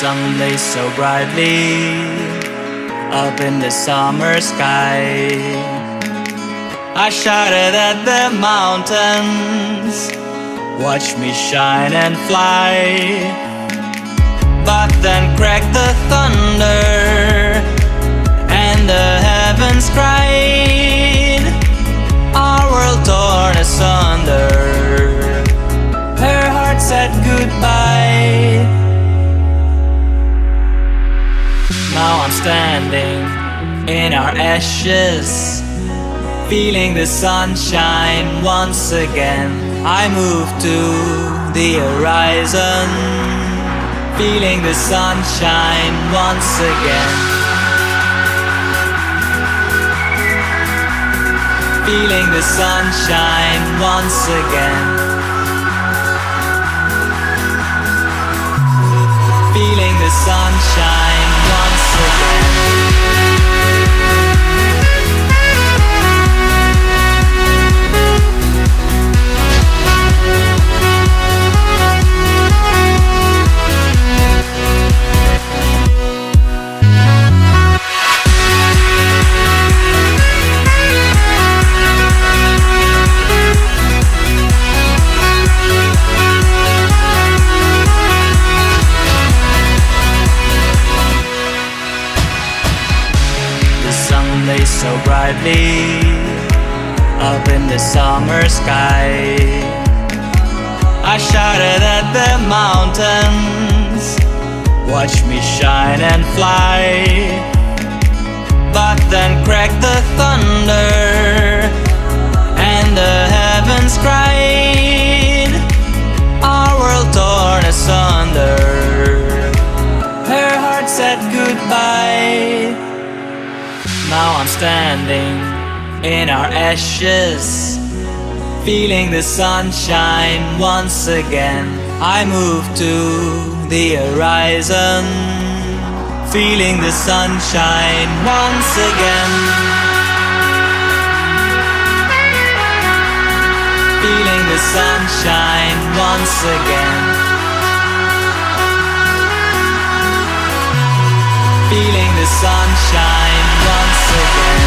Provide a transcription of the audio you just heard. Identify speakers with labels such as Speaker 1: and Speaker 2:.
Speaker 1: sun lays so brightly up in the summer sky. I shouted at the mountains, watch me shine and fly. But then cracked the thunder and the heavens cried, our world torn asunder. Her heart said goodbye. Now I'm standing in our ashes, feeling the sunshine once again. I move to the horizon, feeling the sunshine once again. Feeling the sunshine once again. Feeling the sunshine once again. So brightly up in the summer sky. I shouted at the mountains, watch me shine and fly. But then cracked the thunder and the heavens cried, our world torn asunder. Her heart said goodbye. Now I'm standing in our ashes, feeling the sunshine once again. I move to the horizon, feeling the sunshine once again. Feeling the sunshine once again. Feeling the sunshine once again.